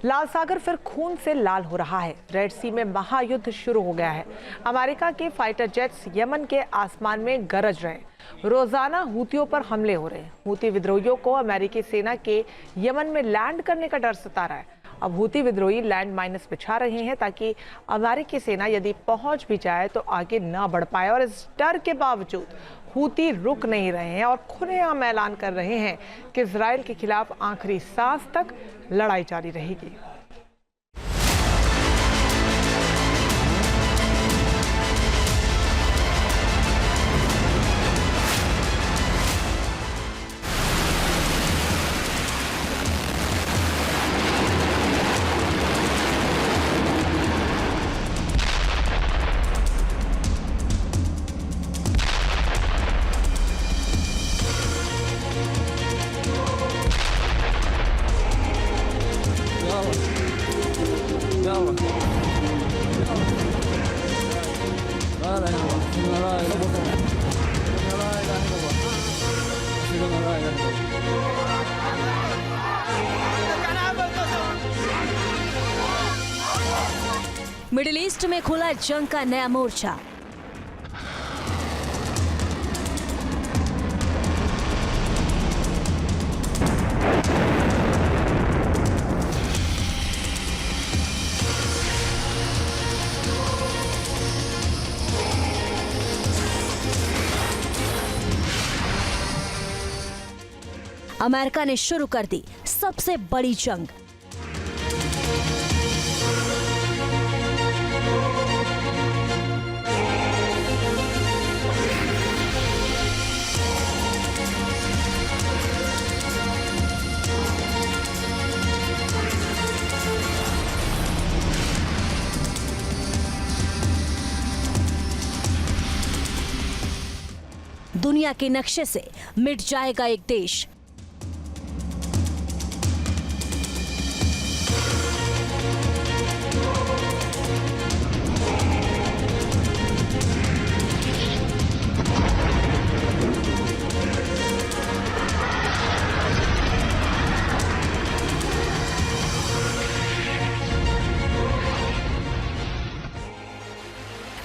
लाल सागर फिर खून से लाल हो रहा है। रेड सी में महायुद्ध शुरू हो गया है। अमेरिका के फाइटर जेट्स यमन के आसमान में गरज रहे हैं। रोजाना हूतियों पर हमले हो रहे हैं। हूती विद्रोहियों को अमेरिकी सेना के यमन में लैंड करने का डर सता रहा है। अब हूती विद्रोही लैंड माइनस बिछा रहे हैं ताकि अमेरिकी सेना यदि पहुंच भी जाए तो आगे न बढ़ पाए। और इस डर के बावजूद हूती रुक नहीं रहे हैं और खुलेआम ऐलान कर रहे हैं कि इजराइल के खिलाफ आखिरी सांस तक लड़ाई जारी रहेगी। मिडिल ईस्ट में खुला जंग का नया मोर्चा। अमेरिका ने शुरू कर दी सबसे बड़ी जंग। दुनिया के नक्शे से मिट जाएगा एक देश।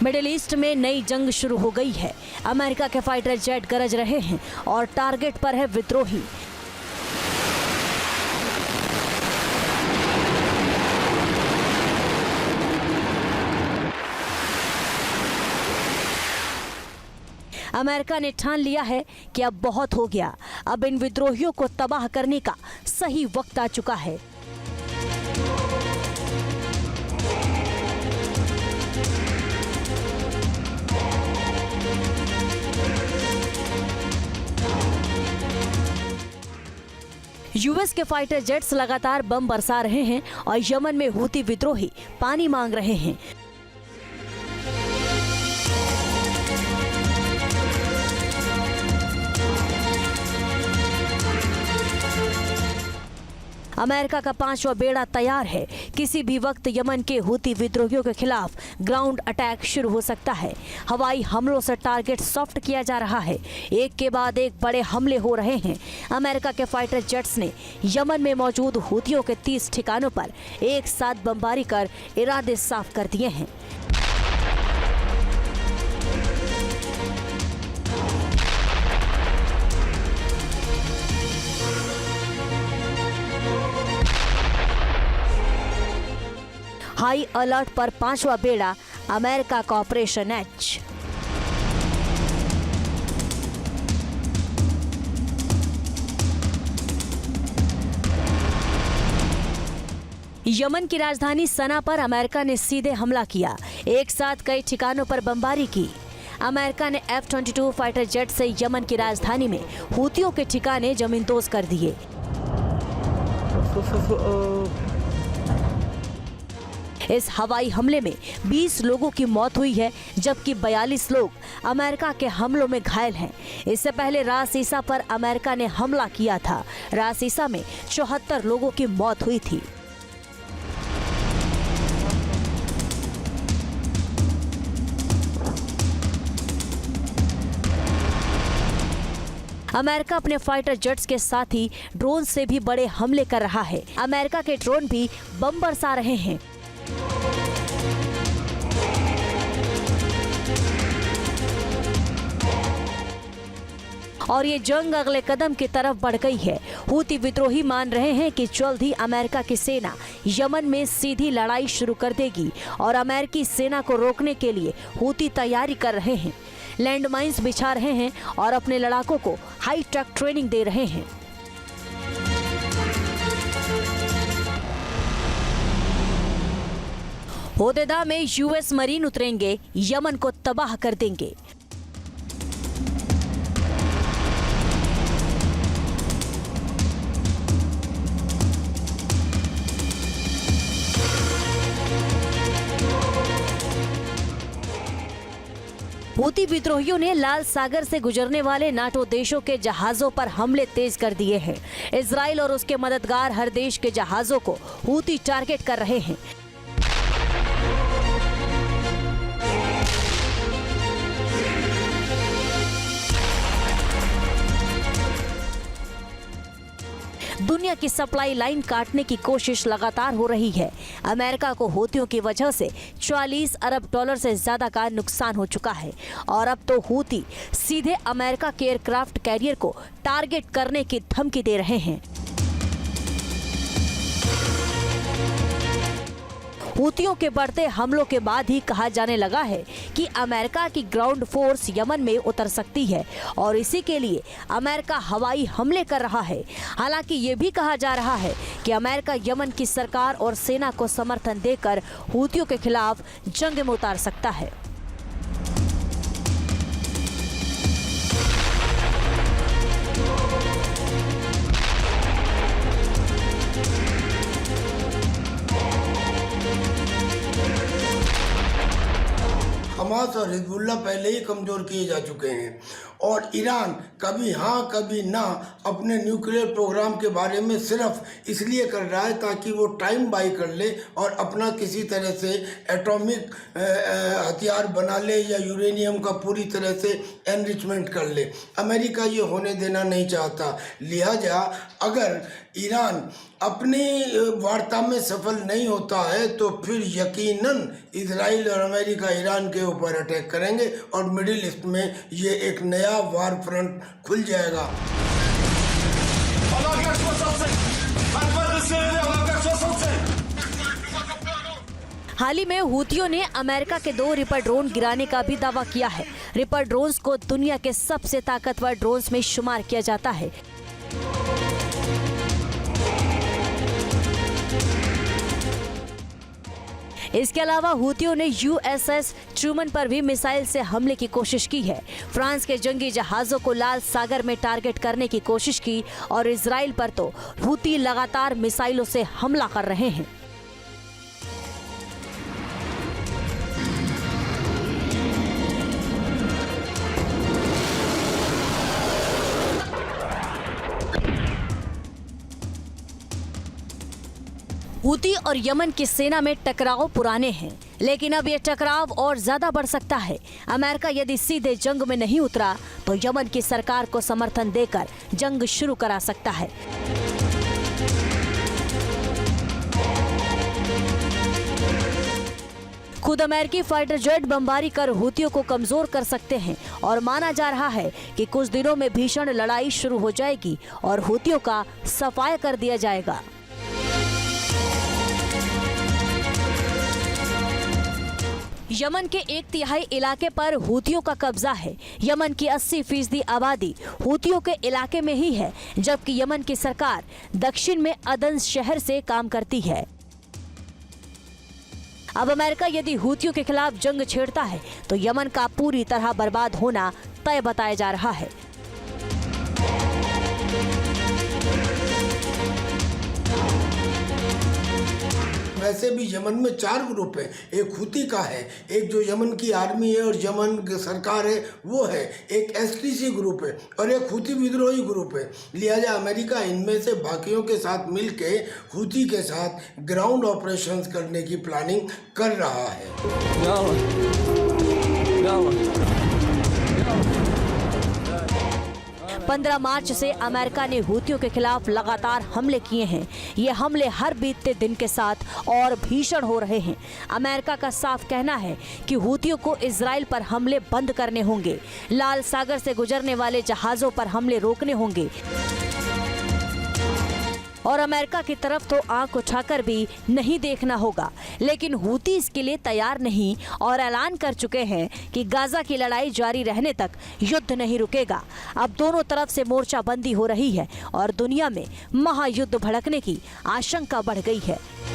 मिडिल ईस्ट में नई जंग शुरू हो गई है। अमेरिका के फाइटर जेट गरज रहे हैं और टारगेट पर है विद्रोही। अमेरिका ने ठान लिया है कि अब बहुत हो गया। अब इन विद्रोहियों को तबाह करने का सही वक्त आ चुका है। यूएस के फाइटर जेट्स लगातार बम बरसा रहे हैं और यमन में हूती विद्रोही पानी मांग रहे हैं। अमेरिका का 5वां बेड़ा तैयार है। किसी भी वक्त यमन के हूती विद्रोहियों के खिलाफ ग्राउंड अटैक शुरू हो सकता है। हवाई हमलों से टारगेट सॉफ्ट किया जा रहा है। एक के बाद एक बड़े हमले हो रहे हैं। अमेरिका के फाइटर जेट्स ने यमन में मौजूद हूतियों के 30 ठिकानों पर एक साथ बमबारी कर इरादे साफ कर दिए हैं। हाई अलर्ट पर 5वां बेड़ा अमेरिका का ऑपरेशन एच। यमन की राजधानी सना पर अमेरिका ने सीधे हमला किया। एक साथ कई ठिकानों पर बमबारी की। अमेरिका ने F-22 फाइटर जेट से यमन की राजधानी में हूतियों के ठिकाने जमींदोज कर दिए। इस हवाई हमले में 20 लोगों की मौत हुई है, जबकि 42 लोग अमेरिका के हमलों में घायल हैं। इससे पहले रास ईसा पर अमेरिका ने हमला किया था। रास ईसा में 74 लोगों की मौत हुई थी। अमेरिका अपने फाइटर जेट्स के साथ ही ड्रोन से भी बड़े हमले कर रहा है। अमेरिका के ड्रोन भी बम बरसा रहे हैं। और ये जंग अगले कदम की तरफ बढ़ गई है। हूती विद्रोही मान रहे हैं कि जल्द ही अमेरिका की सेना यमन में सीधी लड़ाई शुरू कर देगी और अमेरिकी सेना को रोकने के लिए हूती तैयारी कर रहे हैं, लैंडमाइंस बिछा रहे हैं और अपने लड़ाकों को हाई टेक ट्रेनिंग दे रहे हैं। होदेदा में यूएस मरीन उतरेंगे, यमन को तबाह कर देंगे। हूती विद्रोहियों ने लाल सागर से गुजरने वाले नाटो देशों के जहाजों पर हमले तेज कर दिए हैं। इजराइल और उसके मददगार हर देश के जहाजों को हूती टारगेट कर रहे हैं। दुनिया की सप्लाई लाइन काटने की कोशिश लगातार हो रही है। अमेरिका को हूतियों की वजह से 44 अरब डॉलर से ज्यादा का नुकसान हो चुका है और अब तो हूती सीधे अमेरिका के एयरक्राफ्ट कैरियर को टारगेट करने की धमकी दे रहे हैं। हूतियों के बढ़ते हमलों के बाद ही कहा जाने लगा है कि अमेरिका की ग्राउंड फोर्स यमन में उतर सकती है और इसी के लिए अमेरिका हवाई हमले कर रहा है। हालांकि ये भी कहा जा रहा है कि अमेरिका यमन की सरकार और सेना को समर्थन देकर हूतियों के खिलाफ जंग में उतार सकता है। हमास और हिजबुल्लाह पहले ही कमज़ोर किए जा चुके हैं और ईरान कभी हाँ कभी ना अपने न्यूक्लियर प्रोग्राम के बारे में सिर्फ इसलिए कर रहा है ताकि वो टाइम बाई कर ले और अपना किसी तरह से एटॉमिक हथियार बना ले या यूरेनियम का पूरी तरह से एनरिचमेंट कर ले। अमेरिका ये होने देना नहीं चाहता। लिहाजा अगर ईरान अपनी वार्ता में सफल नहीं होता है तो फिर यकीनन इजराइल और अमेरिका ईरान के ऊपर अटैक करेंगे और मिडिल ईस्ट में ये एक नया वार फ्रंट खुल जाएगा। हाल ही में हूतियों ने अमेरिका के 2 रिपर ड्रोन गिराने का भी दावा किया है। रिपर ड्रोन्स को दुनिया के सबसे ताकतवर ड्रोन्स में शुमार किया जाता है। इसके अलावा हूतियों ने यूएसएस ट्रूमन पर भी मिसाइल से हमले की कोशिश की है। फ्रांस के जंगी जहाजों को लाल सागर में टारगेट करने की कोशिश की और इजराइल पर तो हूती लगातार मिसाइलों से हमला कर रहे हैं। हूती और यमन की सेना में टकराव पुराने हैं, लेकिन अब ये टकराव और ज्यादा बढ़ सकता है। अमेरिका यदि सीधे जंग में नहीं उतरा तो यमन की सरकार को समर्थन देकर जंग शुरू करा सकता है। खुद अमेरिकी फाइटर जेट बमबारी कर हूतियों को कमजोर कर सकते हैं और माना जा रहा है कि कुछ दिनों में भीषण लड़ाई शुरू हो जाएगी और हूतियों का सफाया कर दिया जाएगा। यमन के 1/3 इलाके पर हूतियों का कब्जा है। यमन की 80% आबादी हूतियों के इलाके में ही है, जबकि यमन की सरकार दक्षिण में अदन शहर से काम करती है। अब अमेरिका यदि हूतियों के खिलाफ जंग छेड़ता है तो यमन का पूरी तरह बर्बाद होना तय बताया जा रहा है। वैसे भी यमन में 4 ग्रुप हैं। एक हूती का है, एक जो यमन की आर्मी है और यमन की सरकार है वो है, एक एसपीसी ग्रुप है और एक हूती विद्रोही ग्रुप है। लिहाजा अमेरिका इनमें से बाकियों के साथ मिलके हूती के साथ ग्राउंड ऑपरेशंस करने की प्लानिंग कर रहा है। 15 मार्च से अमेरिका ने हूतियों के खिलाफ लगातार हमले किए हैं। ये हमले हर बीतते दिन के साथ और भीषण हो रहे हैं। अमेरिका का साफ कहना है कि हूतियों को इजराइल पर हमले बंद करने होंगे, लाल सागर से गुजरने वाले जहाजों पर हमले रोकने होंगे और अमेरिका की तरफ तो आंख उठाकर भी नहीं देखना होगा। लेकिन हूती इसके लिए तैयार नहीं और ऐलान कर चुके हैं कि गाजा की लड़ाई जारी रहने तक युद्ध नहीं रुकेगा। अब दोनों तरफ से मोर्चाबंदी हो रही है और दुनिया में महायुद्ध भड़कने की आशंका बढ़ गई है।